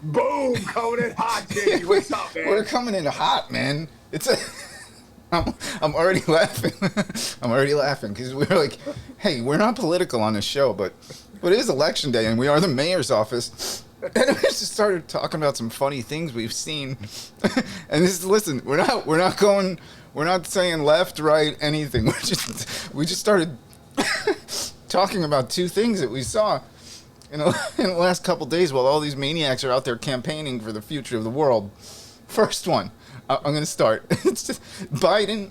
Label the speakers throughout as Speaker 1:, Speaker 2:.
Speaker 1: Boom, coming in hot, Jamie. What's up, man?
Speaker 2: We're coming in hot, man. I'm already laughing. I'm already laughing because we're like, hey, we're not political on this show, but it is election day and we are the mayor's office. And we just started talking about some funny things we've seen. And listen, we're not saying left, right, anything. We just started talking about two things that we saw in the last couple days while all these maniacs are out there campaigning for the future of the world. First one, I'm going to start. It's just Biden.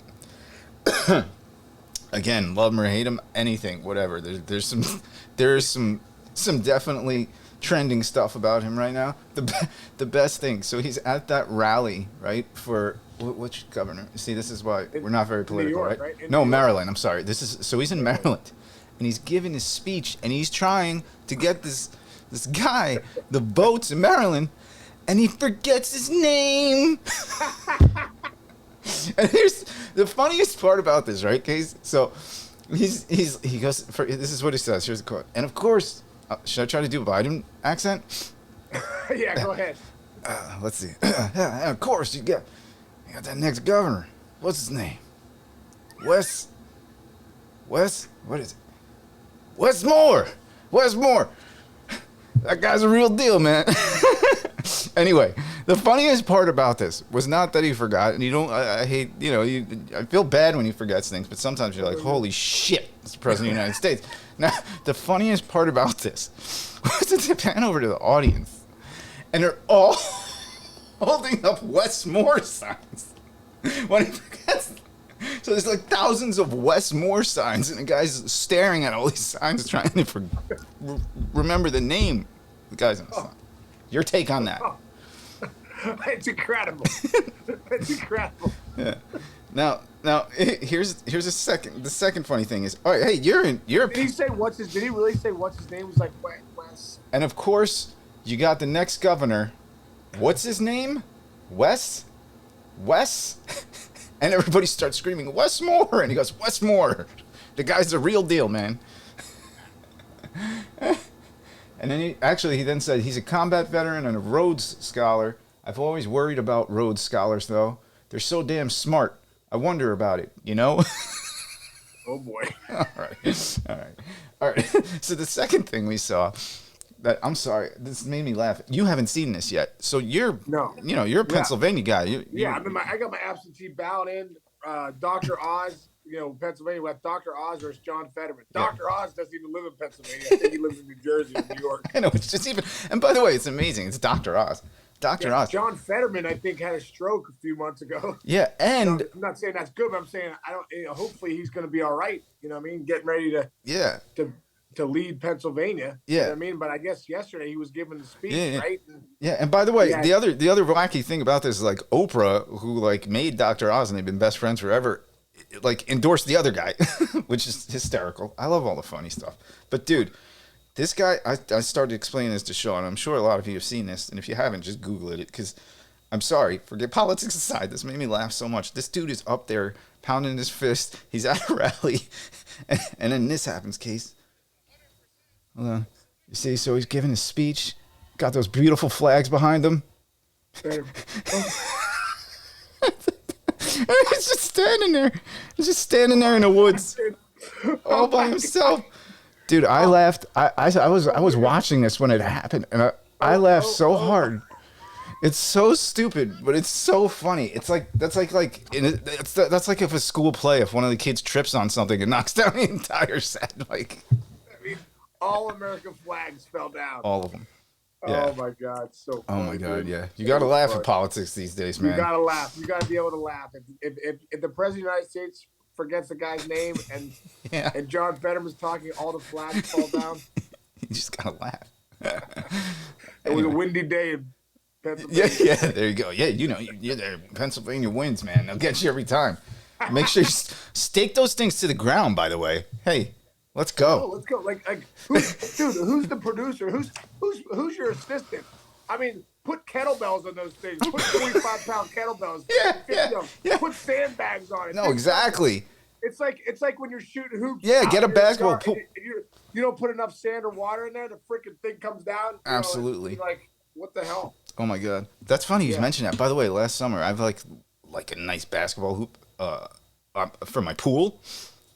Speaker 2: Again, love him or hate him, anything, whatever. There's some definitely trending stuff about him right now. The best thing. So he's at that rally, right? For which governor? See, this is why we're not very political,
Speaker 1: New York,
Speaker 2: right? No, Maryland. I'm sorry. So he's in Maryland. And he's giving his speech, and he's trying to get this guy the votes in Maryland, and he forgets his name. And here's the funniest part about this, right, Case? So he goes, this is what he says. Here's the quote. And of course, should I try to do a Biden accent?
Speaker 1: Yeah, go ahead.
Speaker 2: Let's see. Yeah, of course, you got that next governor. What's his name? Wes. What is it? Westmore. That guy's a real deal, man. Anyway, the funniest part about this was not that he forgot, and I hate, I feel bad when he forgets things, but sometimes you're like, holy shit, it's the President of the United States. Now, the funniest part about this was to pan over to the audience, and they're all holding up Westmore signs when he forgets. So there's like thousands of Westmore signs, and the guy's staring at all these signs trying to remember the name. The guy's on the sign. Your take on that?
Speaker 1: It's incredible. It's incredible.
Speaker 2: Yeah. Now here's the second funny thing is, all right, hey, you're
Speaker 1: Did he say did he really say what's his name? It was like Wes.
Speaker 2: And of course, you got the next governor. What's his name? Wes? And everybody starts screaming, Westmore! And he goes, Westmore! The guy's the real deal, man. And then he then said he's a combat veteran and a Rhodes Scholar. I've always worried about Rhodes Scholars, though. They're so damn smart. I wonder about it, you know?
Speaker 1: Oh, boy.
Speaker 2: All right. So the second thing we saw, I'm sorry, this made me laugh. You haven't seen this yet. So you're a Pennsylvania guy.
Speaker 1: I got my absentee ballot in. Dr. Oz, Pennsylvania. We have Dr. Oz versus John Fetterman. Dr. Oz doesn't even live in Pennsylvania. I think he lives in New Jersey or New York.
Speaker 2: I know, it's just and by the way, it's amazing. It's Dr. Oz. Oz.
Speaker 1: John Fetterman, I think, had a stroke a few months ago.
Speaker 2: Yeah, and
Speaker 1: I'm not saying that's good, but I'm saying hopefully he's going to be all right. You know what I mean? Getting ready to lead Pennsylvania.
Speaker 2: Yeah.
Speaker 1: You know what I mean? But I guess yesterday he was giving the speech, right?
Speaker 2: And by the way, the other wacky thing about this is like Oprah, who like made Dr. Oz and they've been best friends forever, like endorsed the other guy, which is hysterical. I love all the funny stuff. But dude, this guy, I started explaining this to Sean. I'm sure a lot of you have seen this, and if you haven't, just Google it, because I'm sorry, forget politics aside, this made me laugh so much. This dude is up there pounding his fist. He's at a rally, and then this happens, Case. Hold on. You see, so he's giving his speech, got those beautiful flags behind him. He's just standing there. He's just standing there in the woods, all by himself. Dude, I laughed. I was watching this when it happened, and I laughed so hard. It's so stupid, but it's so funny. It's like that's like if a school play, if one of the kids trips on something and knocks down the entire set. Like,
Speaker 1: I mean, all American flags fell down.
Speaker 2: All of them. Yeah.
Speaker 1: Oh my God, so funny.
Speaker 2: Oh my God, yeah. You got to laugh at politics these days, man.
Speaker 1: You got to laugh. You got to be able to laugh. If the president of the United States forgets the guy's name and John Fetterman's talking, all the flags fall down.
Speaker 2: You just got to laugh.
Speaker 1: It was a windy day in Pennsylvania.
Speaker 2: Yeah, there you go. Yeah, you're there. Pennsylvania wins, man. They'll get you every time. Make sure you stake those things to the ground, by the way. Hey, let's go.
Speaker 1: Let's go. Like who's the producer? Who's your assistant? I mean, put kettlebells on those things. Put 45-pound kettlebells.
Speaker 2: Yeah.
Speaker 1: Put sandbags on it.
Speaker 2: No, exactly.
Speaker 1: It's like when you're shooting hoops.
Speaker 2: Yeah, get a basketball.
Speaker 1: You don't put enough sand or water in there, the freaking thing comes down.
Speaker 2: Absolutely.
Speaker 1: Like, what the hell?
Speaker 2: Oh my god, that's funny you
Speaker 1: Yeah.
Speaker 2: mentioned that. By the way, last summer I've like a nice basketball hoop for my pool.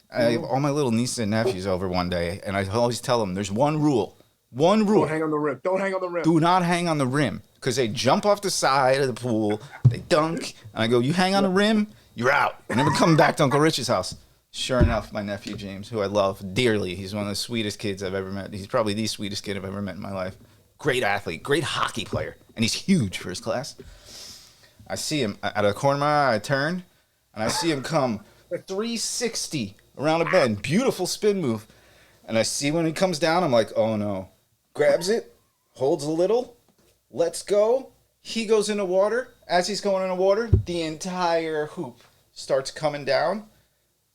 Speaker 2: I have all my little nieces and nephews over one day, and I always tell them there's one rule. One
Speaker 1: Don't
Speaker 2: rule.
Speaker 1: hang on the rim. Don't hang on the rim.
Speaker 2: Do not hang on the rim because they jump off the side of the pool, they dunk, and I go, you hang on the rim, you're out. You're never coming back to Uncle Rich's house. Sure enough, my nephew James, who I love dearly, he's one of the sweetest kids I've ever met. He's probably the sweetest kid I've ever met in my life. Great athlete, great hockey player, and he's huge for his class. I see him out of the corner of my eye, I turn, and I see him come 360 around a bend. Beautiful spin move. And I see when he comes down, I'm like, oh no. Grabs it, holds a little, lets go. He goes into water. As he's going into water, the entire hoop starts coming down.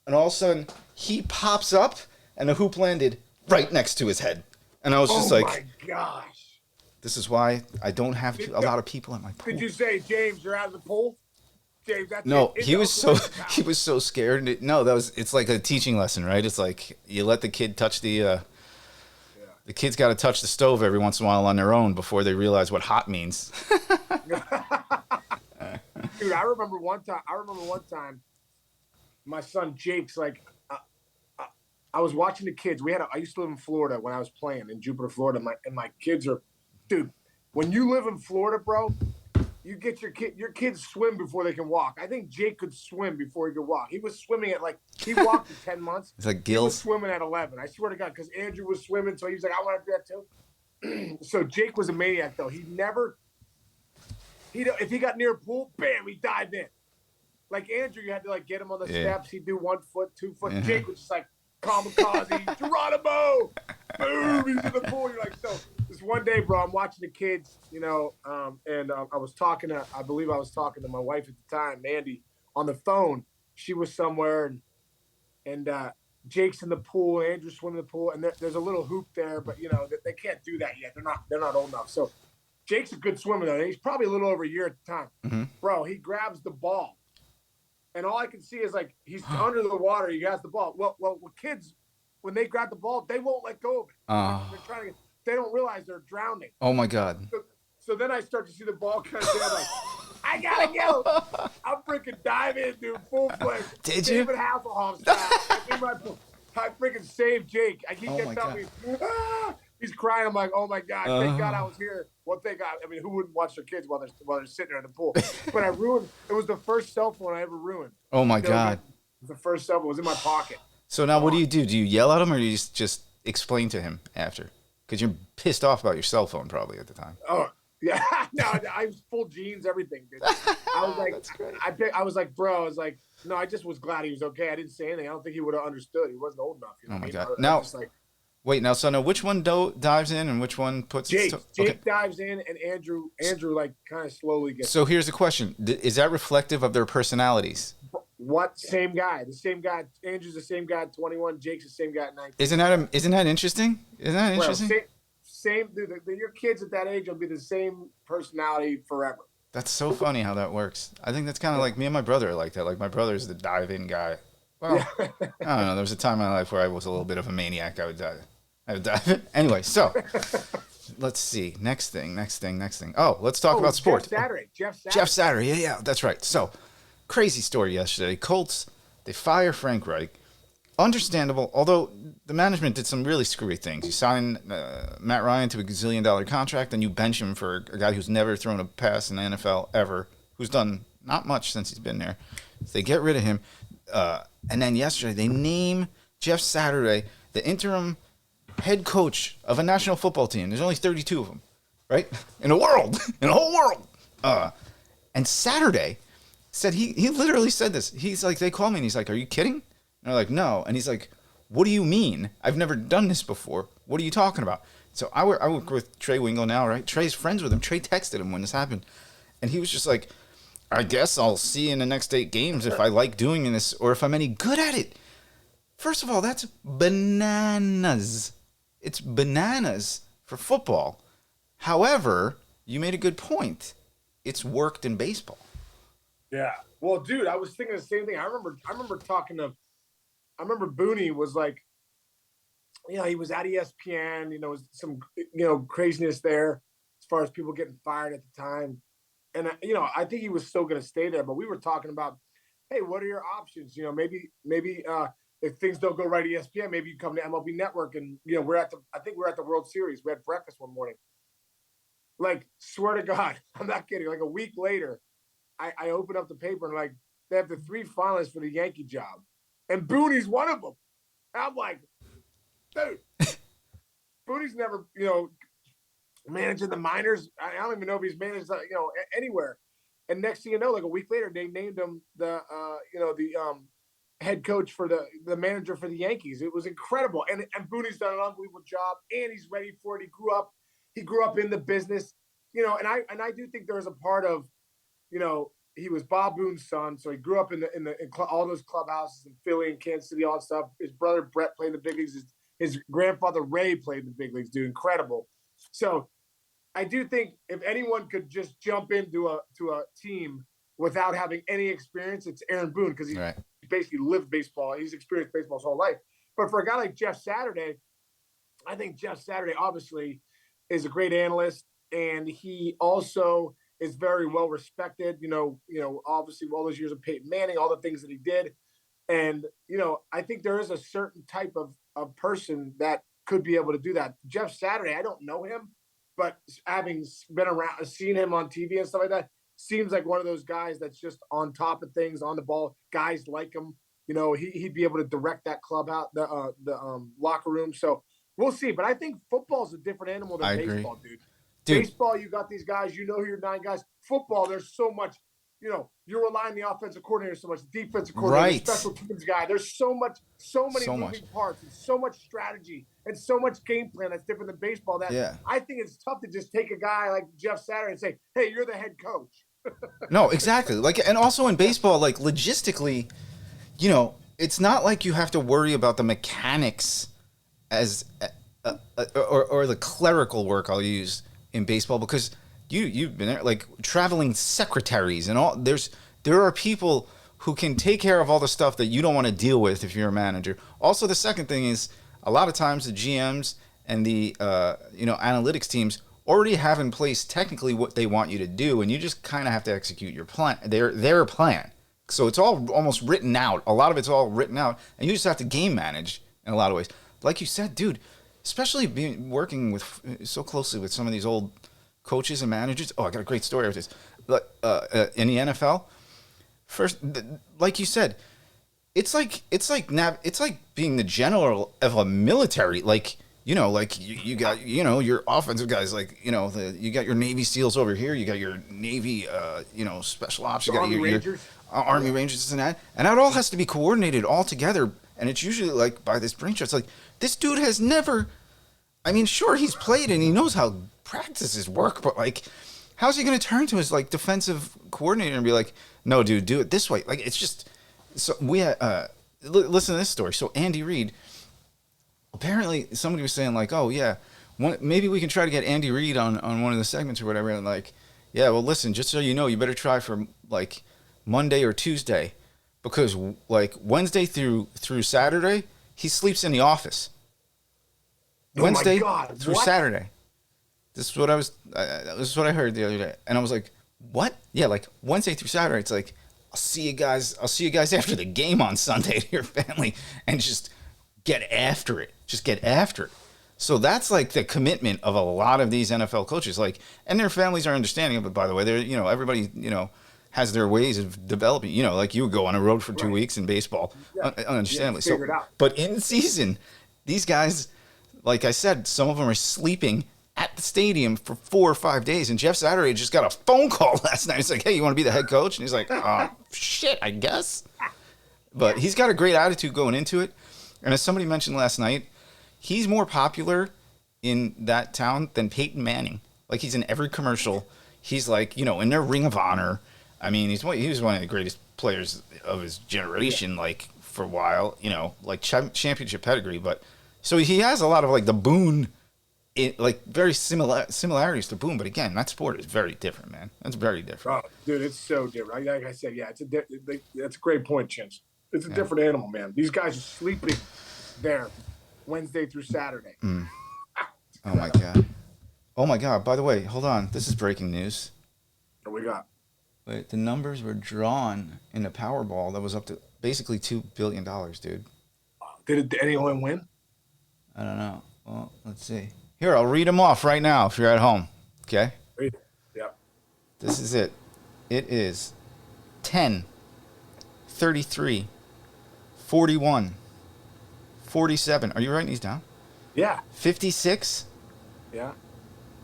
Speaker 2: And all of a sudden, he pops up, and the hoop landed right next to his head. And I was just like,
Speaker 1: oh my gosh.
Speaker 2: this is why I don't have a lot of people at my pool.
Speaker 1: Did you say, James, you're out of the pool? James, that's
Speaker 2: No,
Speaker 1: it.
Speaker 2: he was so scared. It's like a teaching lesson, right? It's like you let the kid touch the kids got to touch the stove every once in a while on their own before they realize what hot means.
Speaker 1: Dude, I remember one time my son Jake's like, I was watching the kids. I used to live in Florida when I was playing in Jupiter, Florida. My kids are, dude, when you live in Florida, bro, you get your kids swim before they can walk. I think Jake could swim before he could walk. He was swimming he walked at 10 months.
Speaker 2: It's like
Speaker 1: He was
Speaker 2: gills.
Speaker 1: swimming at 11. I swear to God, because Andrew was swimming, so he was like, I want to do that too. So Jake was a maniac, though. If he got near a pool, bam, he dived in. Like Andrew, you had to like get him on the steps. He'd do 1 foot, 2 foot. Jake was just like kamikaze, Geronimo, boom, he's in the pool. You're like, so this one day, bro, I'm watching the kids, and I believe I was talking to my wife at the time, Mandy, on the phone. She was somewhere, and Jake's in the pool, Andrew's swimming in the pool, and there's a little hoop there, but they can't do that yet. They're not old enough. So Jake's a good swimmer though. He's probably a little over a year at the time.
Speaker 2: Mm-hmm.
Speaker 1: Bro, he grabs the ball. And all I can see is like he's under the water. He has the ball. Well, with kids, when they grab the ball, they won't let go of it. They don't realize they're drowning.
Speaker 2: Oh my God.
Speaker 1: So then I start to see the ball kind of down. Like, I gotta go. I'm freaking diving, dude, full fledged.
Speaker 2: Did you?
Speaker 1: David Hasselhoff style. I freaking saved Jake. He kept telling me, he's crying. I'm like, oh my God, thank God I was here. Well, thank God. I mean, who wouldn't watch their kids while they're sitting there in the pool? But I ruined. It was the first cell phone I ever ruined.
Speaker 2: Oh my God.
Speaker 1: It was the first cell phone. It was in my pocket.
Speaker 2: So now, what do you do? Do you yell at him, or do you just explain to him after? Because you're pissed off about your cell phone probably at the time.
Speaker 1: Oh yeah, no, I was full jeans, everything, dude. I was like,
Speaker 2: That's great.
Speaker 1: I was like, bro, I was like, no, I just was glad he was okay. I didn't say anything. I don't think he would have understood. He wasn't old enough.
Speaker 2: Oh my God.
Speaker 1: I
Speaker 2: Now,
Speaker 1: was just like,
Speaker 2: wait. Now, so now, which one dives in and which one puts?
Speaker 1: Jake
Speaker 2: Okay.
Speaker 1: dives in, and Andrew like kind of slowly gets.
Speaker 2: So here's the question: is that reflective of their personalities?
Speaker 1: What same guy? The same guy. Andrew's the same guy at 21. Jake's the same guy at 19.
Speaker 2: Isn't that interesting? Isn't that interesting?
Speaker 1: Well, same dude. Your kids at that age will be the same personality forever.
Speaker 2: That's so funny how that works. I think that's kind of like me and my brother are like that. Like my brother's the dive-in guy. Well, I don't know. There was a time in my life where I was a little bit of a maniac. I would dive in. Anyway, so let's see. Next thing. Oh, let's talk about sports. Jeff Saturday. Yeah, that's right. So, crazy story yesterday. Colts, they fire Frank Reich. Understandable, although the management did some really screwy things. You sign Matt Ryan to a gazillion-dollar contract, then you bench him for a guy who's never thrown a pass in the NFL ever, who's done not much since he's been there. So they get rid of him. And then yesterday, they name Jeff Saturday the interim head coach of a national football team. There's only 32 of them, right? In the world. In the whole world. And Saturday said, he literally said this. He's like, they call me, and he's like, are you kidding? And they're like, no. And he's like, what do you mean? I've never done this before. What are you talking about? So I work with Trey Wingo now, right? Trey's friends with him. Trey texted him when this happened. And he was just like, I guess I'll see in the next 8 games if I like doing this or if I'm any good at it. First of all, that's bananas. It's bananas for football. However, you made a good point. It's worked in baseball.
Speaker 1: Yeah. Well, dude, I was thinking the same thing. I remember Booney was like, he was at ESPN, some, craziness there. as far as people getting fired at the time. And, I think he was still going to stay there, but we were talking about, hey, what are your options? Maybe if things don't go right at ESPN, maybe you come to MLB Network and, I think we're at the World Series. We had breakfast one morning. Like, swear to God, I'm not kidding. Like a week later, I open up the paper and like, they have the 3 finalists for the Yankee job. And Booney's one of them. And I'm like, dude, Booney's never, managing the minors. I don't even know if he's managed, anywhere. And next thing you know, like a week later, they named him the head coach for the manager for the Yankees. It was incredible. And Booney's done an unbelievable job, and he's ready for it. He grew up in the business, and I do think there was a part of, he was Bob Boone's son, so he grew up in all those clubhouses in Philly and Kansas City, all that stuff. His brother Brett played in the big leagues. His grandfather Ray played in the big leagues, dude, incredible. So I do think if anyone could just jump into a team without having any experience, it's Aaron Boone, because he basically lived baseball. He's experienced baseball his whole life. But for a guy like Jeff Saturday, I think Jeff Saturday obviously is a great analyst, and he also is very well respected. Obviously all those years of Peyton Manning, all the things that he did. And, I think there is a certain type of person that could be able to do that. Jeff Saturday, I don't know him, but having been around, seen him on TV and stuff like that, seems like one of those guys that's just on top of things, on the ball. Guys like him, he'd be able to direct that club out, the locker room. So we'll see. But I think football's a different animal than baseball, dude. Baseball, you got these guys, your 9 guys. Football, there's so much, you're relying on the offensive coordinator so much, the defensive coordinator, special teams guy. There's so many moving parts, and so much strategy, and so much game plan that's different than baseball that I think it's tough to just take a guy like Jeff Saturday and say, hey, you're the head coach.
Speaker 2: No, exactly. And also in baseball, logistically, it's not like you have to worry about the mechanics as or the clerical work I'll use in baseball, because you've been there, traveling secretaries and all. There are people who can take care of all the stuff that you don't want to deal with if you're a manager. Also, the second thing is a lot of times the GMs and the analytics teams already have in place technically what they want you to do, and you just kind of have to execute your plan, their plan. So it's all almost written out. A lot of it's all written out, and you just have to game manage in a lot of ways. Like you said, dude, especially working with so closely with some of these old coaches and managers. Oh, I got a great story of this. In the NFL, first, like you said, it's like being the general of a military. You got your offensive guys, you got your Navy SEALs over here, you got your Navy special ops, you got your Army Rangers and that all has to be coordinated all together. And it's usually by this brain trust. This dude has never. I mean, sure, he's played and he knows how practices work, but how's he going to turn to his defensive coordinator and be like, "No, dude, do it this way"? It's just. So we listen to this story. So Andy Reid. Apparently, somebody was saying "Oh yeah, maybe we can try to get Andy Reid on one of the segments or whatever." And yeah, well, listen, just so you know, you better try for Monday or Tuesday, because Wednesday through Saturday he sleeps in the office. Wednesday through Saturday. This is what I heard the other day, and I was like, "What?" Yeah, Wednesday through Saturday. It's I'll see you guys after the game on Sunday to your family, and just get after it. Just get after it. So that's the commitment of a lot of these NFL coaches. And their families are understanding of it. By the way, they're everybody has their ways of developing. You would go on a road for 2 weeks in baseball, understandably.
Speaker 1: Figure it out.
Speaker 2: But in season, these guys. Like I said, some of them are sleeping at the stadium for 4 or 5 days. And Jeff Saturday just got a phone call last night. It's hey, you want to be the head coach? And he's like, shit, I guess. But he's got a great attitude going into it. And as somebody mentioned last night, he's more popular in that town than Peyton Manning. He's in every commercial. He's in their Ring of Honor. I mean, he was one of the greatest players of his generation, for a while, championship pedigree. But so he has a lot of the Boone, very similarities to Boone. But again, that sport is very different, man. That's very different.
Speaker 1: Oh, dude, it's so different. Like I said, yeah, that's a great point, Chins. It's a different animal, man. These guys are sleeping there Wednesday through Saturday.
Speaker 2: Oh my God. Oh my God! By the way, hold on. This is breaking news.
Speaker 1: What we got?
Speaker 2: Wait, the numbers were drawn in the Powerball that was up to basically $2 billion, dude.
Speaker 1: Did anyone win?
Speaker 2: I don't know. Well, let's see. Here, I'll read them off right now if you're at home. Okay?
Speaker 1: Yeah.
Speaker 2: This is it. It is 10, 33, 41, 47. Are you writing these down?
Speaker 1: Yeah.
Speaker 2: 56.
Speaker 1: Yeah.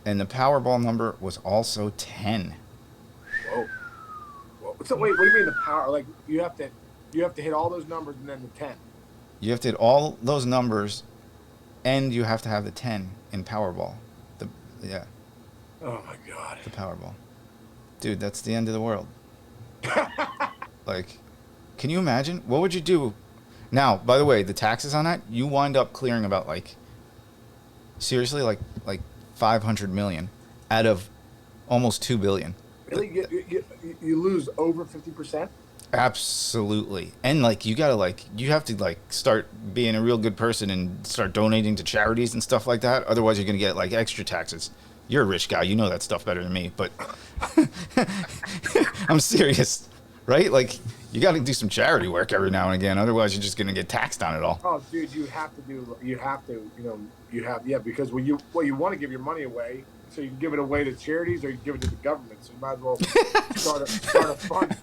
Speaker 2: And the Powerball number was also 10.
Speaker 1: Whoa. So wait, what do you mean the power? Like you have to hit all those numbers and then the 10.
Speaker 2: You have to hit all those numbers, and you have to have the 10 in Powerball. Yeah.
Speaker 1: Oh my God.
Speaker 2: The Powerball. Dude, that's the end of the world. Like, can you imagine? What would you do? Now, by the way, the taxes on that, you wind up clearing about seriously, like 500 million out of almost 2 billion.
Speaker 1: Really? You lose over 50%?
Speaker 2: Absolutely. And you have to start being a real good person and start donating to charities and stuff like that. Otherwise you're going to get extra taxes. You're a rich guy. You know that stuff better than me, but I'm serious, right? You got to do some charity work every now and again. Otherwise you're just going to get taxed on it all.
Speaker 1: Oh, dude, because when you want to give your money away, so you can give it away to charities or you can give it to the government. So you might as well start a fund.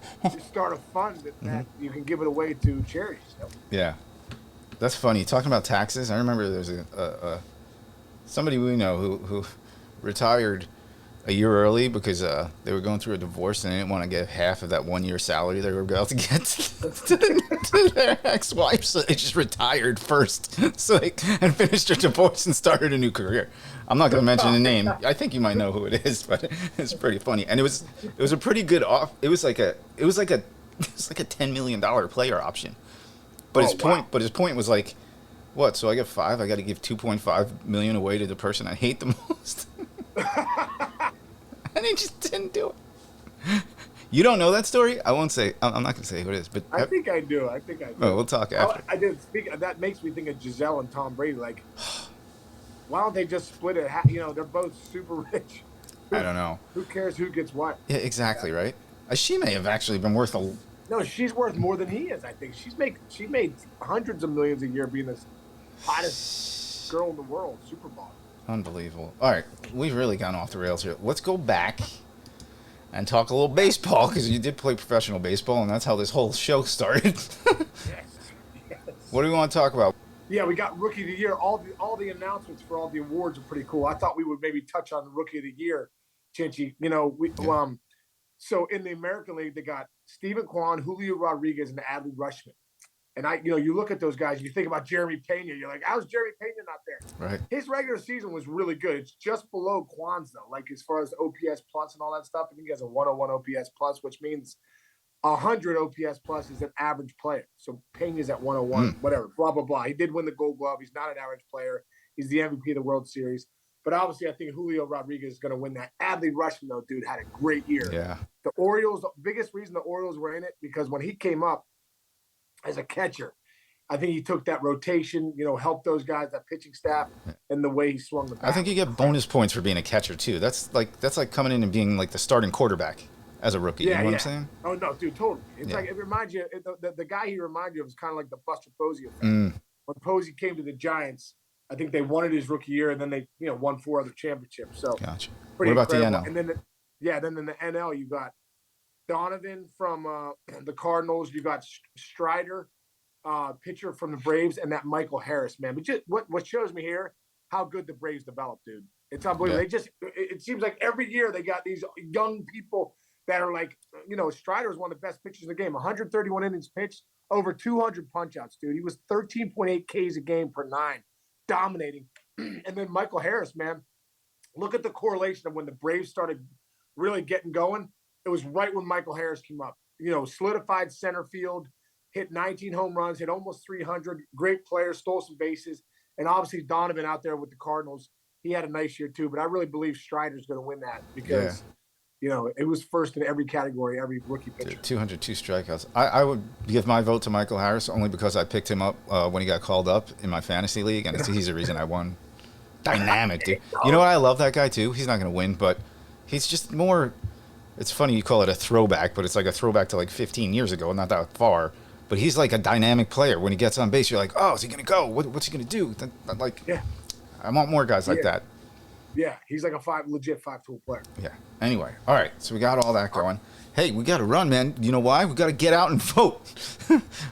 Speaker 1: Start a fund that you can give it away to charities.
Speaker 2: Yeah, that's funny. Talking about taxes, I remember there's a somebody we know who retired a year early because they were going through a divorce and they didn't want to give half of that 1 year salary they were about to get to their ex-wife, so they just retired first and finished their divorce and started a new career. I'm not going to mention the name. I think you might know who it is, but it's pretty funny. And it was a pretty good off. It was like a $10 million player option. But his point was what? So I get 5. I got to give 2.5 million away to the person I hate the most. And he just didn't do it. You don't know that story? I won't say. I'm not gonna say who it is, but
Speaker 1: I think I do.
Speaker 2: Oh, we'll talk after.
Speaker 1: I did speak. That makes me think of Giselle and Tom Brady. Why don't they just split it? They're both super rich.
Speaker 2: I don't know.
Speaker 1: Who cares who gets what?
Speaker 2: Yeah, exactly right. She may have actually been worth a.
Speaker 1: No, she's worth more than he is. I think she made hundreds of millions a year being the hottest girl in the world, Super Bowl.
Speaker 2: Unbelievable. All right, we've really gone off the rails here. Let's go back and talk a little baseball because you did play professional baseball, and that's how this whole show started.
Speaker 1: Yes.
Speaker 2: What do we want to talk about?
Speaker 1: Yeah, we got Rookie of the Year. All the announcements for all the awards are pretty cool. I thought we would maybe touch on the Rookie of the Year, Chinchy. So in the American League, they got Stephen Kwan, Julio Rodriguez, and Adley Rutschman. And you look at those guys, you think about Jeremy Pena. You're like, how's Jeremy Pena not there?
Speaker 2: Right.
Speaker 1: His regular season was really good. It's just below Kwan's, though. As far as OPS plus and all that stuff, I think he has a 101 OPS plus, which means 100 OPS plus is an average player. So Pena's at 101, whatever, blah, blah, blah. He did win the Gold Glove. He's not an average player. He's the MVP of the World Series. But obviously, I think Julio Rodriguez is going to win that. Adley Rutschman, though, dude, had a great year.
Speaker 2: Yeah.
Speaker 1: The Orioles, the biggest reason the Orioles were in it, because when he came up as a catcher, I think he took that rotation, helped those guys, that pitching staff, and the way he swung the bat.
Speaker 2: I think you get bonus points for being a catcher too. That's like coming in and being the starting quarterback as a rookie.
Speaker 1: Yeah,
Speaker 2: you know what I'm saying?
Speaker 1: Oh no, dude, totally. It's it reminds you. The guy he reminded you of is kind of like the Buster Posey effect. When Posey came to the Giants, I think they wanted his rookie year, and then they won 4 other championships. So
Speaker 2: gotcha.
Speaker 1: What about
Speaker 2: incredible.
Speaker 1: The NL? And then in the NL you got Donovan from the Cardinals. You got Strider. Pitcher from the Braves, and that Michael Harris, man. But just what shows me here how good the Braves developed, dude. It's unbelievable.
Speaker 2: Yeah.
Speaker 1: It seems like every year they got these young people that are Strider is one of the best pitchers in the game. 131 innings pitched, over 200 punch-outs, dude. He was 13.8 Ks a game per 9, dominating. And then Michael Harris, man, look at the correlation of when the Braves started really getting going. It was right when Michael Harris came up. Solidified center field, hit 19 home runs, hit almost 300. Great player, stole some bases. And obviously Donovan out there with the Cardinals, he had a nice year too. But I really believe Strider's going to win that because, it was first in every category, every rookie pitcher.
Speaker 2: 202 strikeouts. I would give my vote to Michael Harris only because I picked him up when he got called up in my fantasy league, and he's the reason I won dynamic, dude. You know what? I love that guy too. He's not gonna win, but he's just more. It's funny you call it a throwback, but it's like a throwback to like 15 years ago, not that far. But he's like a dynamic player. When he gets on base, you're like, oh, is he gonna go? What's he gonna do? Like,
Speaker 1: Yeah.
Speaker 2: I want more guys like that.
Speaker 1: Yeah, he's like a legit five-tool player.
Speaker 2: Yeah. Anyway, all right. So we got all that going. Hey, we got to run, man. You know why? We got to get out and vote.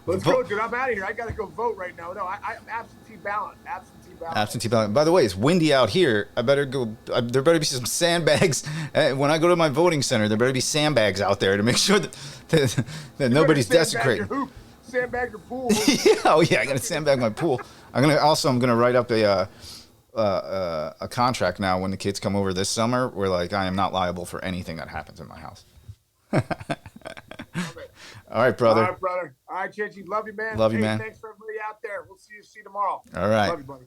Speaker 1: Let's go, dude. I'm out of here. I got to go vote right now. No, I'm absentee ballot. Absentee ballot.
Speaker 2: By the way, it's windy out here. I better go. There better be some sandbags. When I go to my voting center, there better be sandbags out there to make sure that nobody's desecrating.
Speaker 1: Sandbag your pool.
Speaker 2: Yeah, oh yeah, I got to sandbag my pool. I'm gonna write up a contract now when the kids come over this summer where like I am not liable for anything that happens in my house. All right, brother.
Speaker 1: All right, brother. All right, Chichi. Love you, man.
Speaker 2: Love you, man.
Speaker 1: Thanks for everybody out there. We'll see you tomorrow.
Speaker 2: All right.
Speaker 1: Love you, buddy.